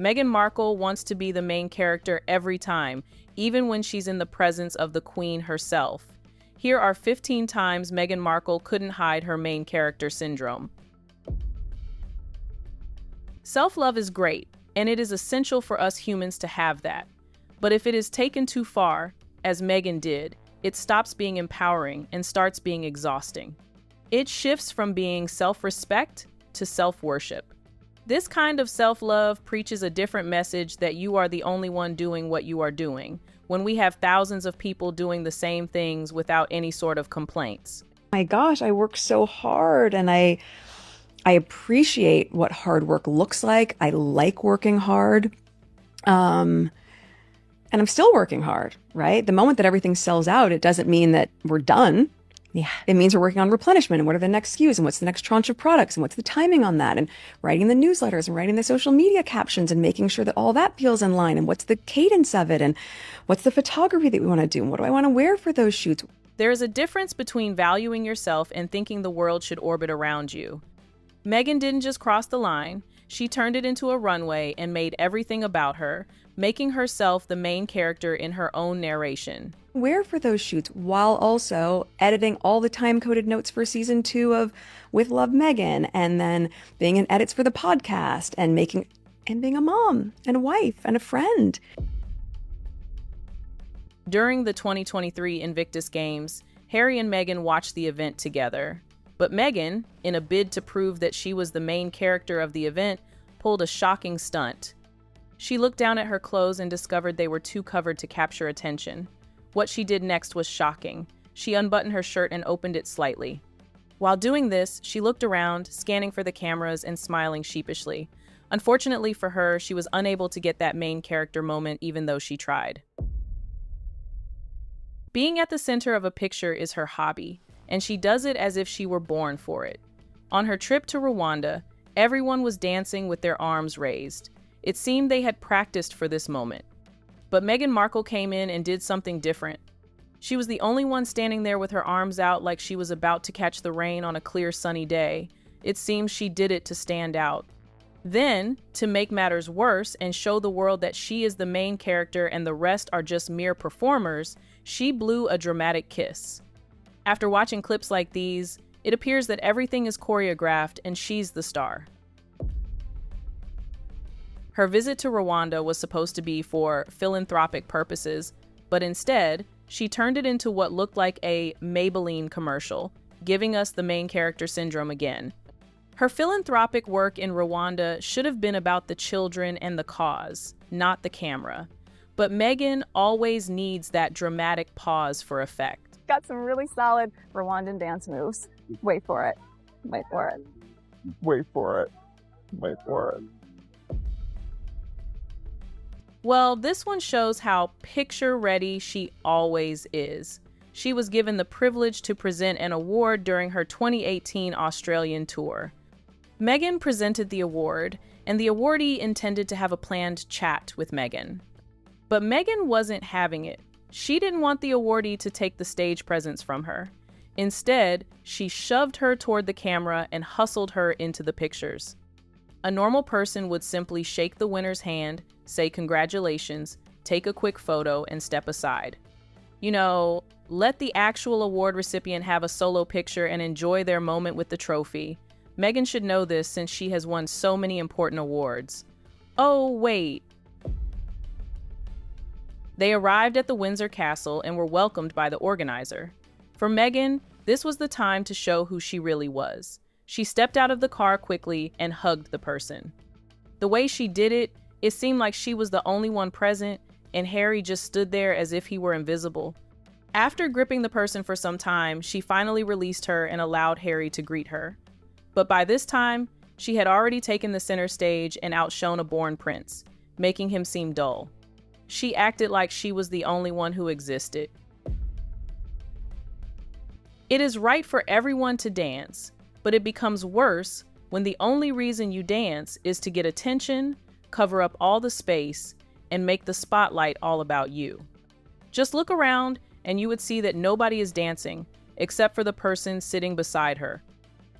Meghan Markle wants to be the main character every time, even when she's in the presence of the Queen herself. Here are 15 times Meghan Markle couldn't hide her main character syndrome. Self-love is great, and it is essential for us humans to have that. But if it is taken too far, as Meghan did, it stops being empowering and starts being exhausting. It shifts from being self-respect to self-worship. This kind of self-love preaches a different message that you are the only one doing what you are doing, when we have thousands of people doing the same things without any sort of complaints. My gosh, I work so hard and I appreciate what hard work looks like. I like working hard. And I'm still working hard, right? The moment that everything sells out, it doesn't mean that we're done. Yeah. It means we're working on replenishment and what are the next SKUs and what's the next tranche of products and what's the timing on that and writing the newsletters and writing the social media captions and making sure that all that feels in line and what's the cadence of it and what's the photography that we want to do and what do I want to wear for those shoots. There is a difference between valuing yourself and thinking the world should orbit around you. Meghan didn't just cross the line, she turned it into a runway and made everything about her, making herself the main character in her own narration. Wear for those shoots while also editing all the time-coded notes for season 2 of With Love Meghan and then being in edits for the podcast and being a mom and a wife and a friend. During the 2023 Invictus Games, Harry and Meghan watched the event together. But Meghan, in a bid to prove that she was the main character of the event, pulled a shocking stunt. She looked down at her clothes and discovered they were too covered to capture attention. What she did next was shocking. She unbuttoned her shirt and opened it slightly. While doing this, she looked around, scanning for the cameras and smiling sheepishly. Unfortunately for her, she was unable to get that main character moment even though she tried. Being at the center of a picture is her hobby, and she does it as if she were born for it. On her trip to Rwanda, everyone was dancing with their arms raised. It seemed they had practiced for this moment. But Meghan Markle came in and did something different. She was the only one standing there with her arms out like she was about to catch the rain on a clear sunny day. It seems she did it to stand out. Then, to make matters worse and show the world that she is the main character and the rest are just mere performers, she blew a dramatic kiss. After watching clips like these, it appears that everything is choreographed and she's the star. Her visit to Rwanda was supposed to be for philanthropic purposes, but instead, she turned it into what looked like a Maybelline commercial, giving us the main character syndrome again. Her philanthropic work in Rwanda should have been about the children and the cause, not the camera. But Meghan always needs that dramatic pause for effect. Got some really solid Rwandan dance moves. Wait for it. Wait for it. Wait for it. Wait for it. Well, this one shows how picture-ready she always is. She was given the privilege to present an award during her 2018 Australian tour. Meghan presented the award, and the awardee intended to have a planned chat with Meghan. But Meghan wasn't having it. She didn't want the awardee to take the stage presence from her. Instead, she shoved her toward the camera and hustled her into the pictures. A normal person would simply shake the winner's hand, say congratulations, take a quick photo, and step aside. You know, let the actual award recipient have a solo picture and enjoy their moment with the trophy. Meghan should know this since she has won so many important awards. Oh, wait. They arrived at the Windsor Castle and were welcomed by the organizer. For Meghan, this was the time to show who she really was. She stepped out of the car quickly and hugged the person. The way she did it, it seemed like she was the only one present, and Harry just stood there as if he were invisible. After gripping the person for some time, she finally released her and allowed Harry to greet her. But by this time, she had already taken the center stage and outshone a born prince, making him seem dull. She acted like she was the only one who existed. It is right for everyone to dance, but it becomes worse when the only reason you dance is to get attention, cover up all the space, and make the spotlight all about you. Just look around and you would see that nobody is dancing except for the person sitting beside her.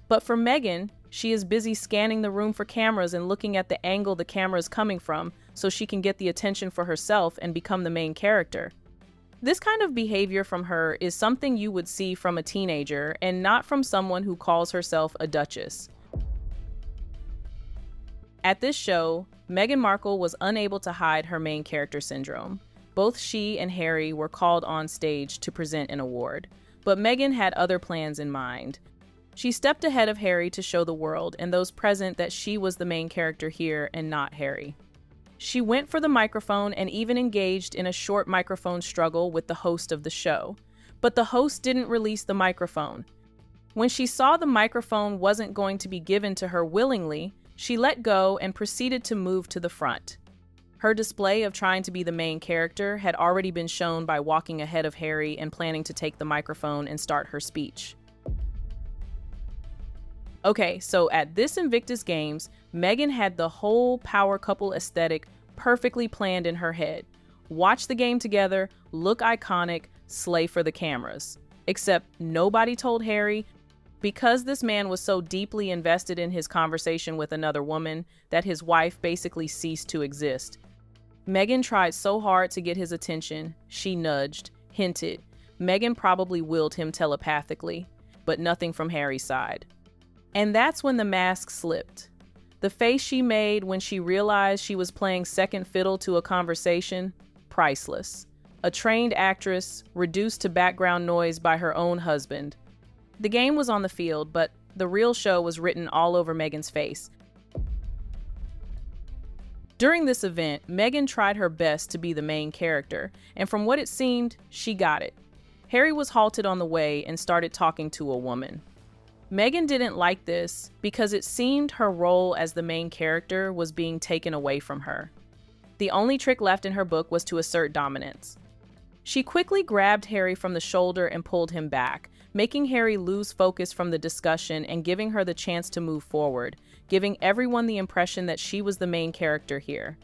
But for Meghan, She is busy scanning the room for cameras and looking at the angle the camera is coming from so she can get the attention for herself and become the main character. This kind of behavior from her is something you would see from a teenager and not from someone who calls herself a duchess. At this show, Meghan Markle was unable to hide her main character syndrome. Both she and Harry were called on stage to present an award, but Meghan had other plans in mind. She stepped ahead of Harry to show the world and those present that she was the main character here and not Harry. She went for the microphone and even engaged in a short microphone struggle with the host of the show. But the host didn't release the microphone. When she saw the microphone wasn't going to be given to her willingly, she let go and proceeded to move to the front. Her display of trying to be the main character had already been shown by walking ahead of Harry and planning to take the microphone and start her speech. Okay, so at this Invictus Games, Meghan had the whole power couple aesthetic perfectly planned in her head. Watch the game together, look iconic, slay for the cameras. Except nobody told Harry, because this man was so deeply invested in his conversation with another woman that his wife basically ceased to exist. Meghan tried so hard to get his attention, she nudged, hinted. Meghan probably willed him telepathically, but nothing from Harry's side. And that's when the mask slipped. The face she made when she realized she was playing second fiddle to a conversation, priceless. A trained actress, reduced to background noise by her own husband. The game was on the field, but the real show was written all over Meghan's face. During this event, Meghan tried her best to be the main character, and from what it seemed, she got it. Harry was halted on the way and started talking to a woman. Meghan didn't like this because it seemed her role as the main character was being taken away from her. The only trick left in her book was to assert dominance. She quickly grabbed Harry from the shoulder and pulled him back, making Harry lose focus from the discussion and giving her the chance to move forward, giving everyone the impression that she was the main character here.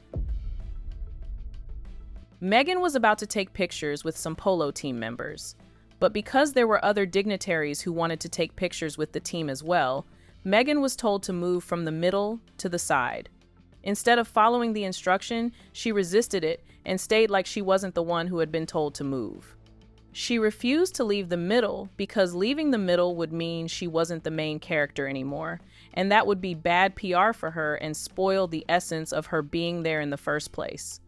Meghan was about to take pictures with some polo team members. But because there were other dignitaries who wanted to take pictures with the team as well, Meghan was told to move from the middle to the side. Instead of following the instruction, she resisted it and stayed like she wasn't the one who had been told to move. She refused to leave the middle because leaving the middle would mean she wasn't the main character anymore, and that would be bad PR for her and spoil the essence of her being there in the first place.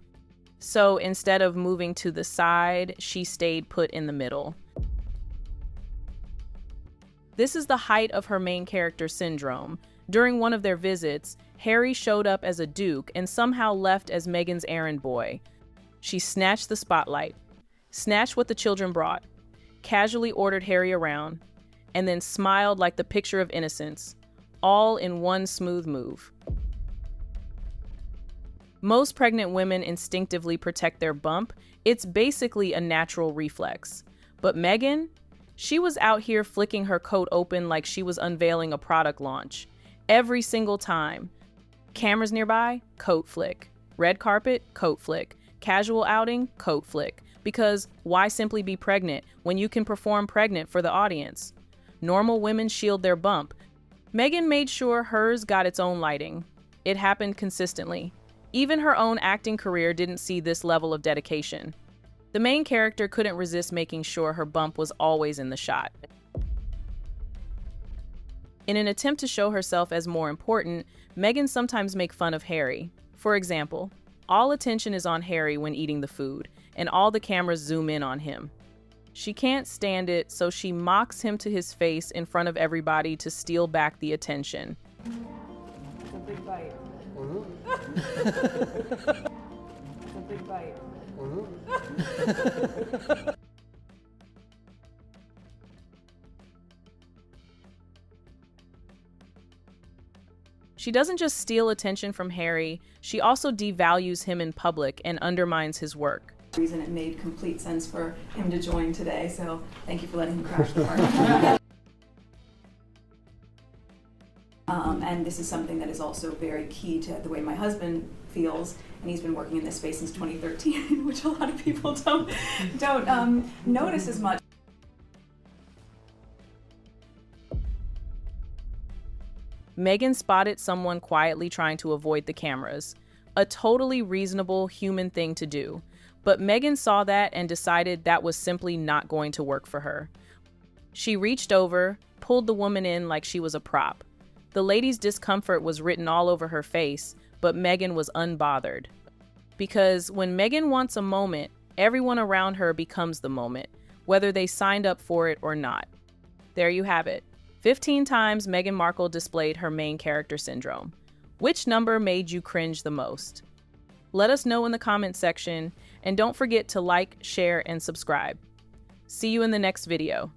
So instead of moving to the side, she stayed put in the middle. This is the height of her main character syndrome. During one of their visits, Harry showed up as a duke and somehow left as Meghan's errand boy. She snatched the spotlight, snatched what the children brought, casually ordered Harry around, and then smiled like the picture of innocence, all in one smooth move. Most pregnant women instinctively protect their bump. It's basically a natural reflex. But Meghan? She was out here flicking her coat open like she was unveiling a product launch. Every single time. Cameras nearby, coat flick. Red carpet, coat flick. Casual outing, coat flick. Because why simply be pregnant when you can perform pregnant for the audience? Normal women shield their bump. Meghan made sure hers got its own lighting. It happened consistently. Even her own acting career didn't see this level of dedication. The main character couldn't resist making sure her bump was always in the shot. In an attempt to show herself as more important, Meghan sometimes makes fun of Harry. For example, all attention is on Harry when eating the food, and all the cameras zoom in on him. She can't stand it, so she mocks him to his face in front of everybody to steal back the attention. It's a big bite. It's a big bite. She doesn't just steal attention from Harry, she also devalues him in public and undermines his work. Reason it made complete sense for him to join today, so thank you for letting him crash the party. And this is something that is also very key to the way my husband feels, and he's been working in this space since 2013, which a lot of people don't notice as much. Meghan spotted someone quietly trying to avoid the cameras. A totally reasonable human thing to do. But Meghan saw that and decided that was simply not going to work for her. She reached over, pulled the woman in like she was a prop. The lady's discomfort was written all over her face, but Meghan was unbothered. Because when Meghan wants a moment, everyone around her becomes the moment, whether they signed up for it or not. There you have it. 15 times Meghan Markle displayed her main character syndrome. Which number made you cringe the most? Let us know in the comments section, and don't forget to like, share, and subscribe. See you in the next video.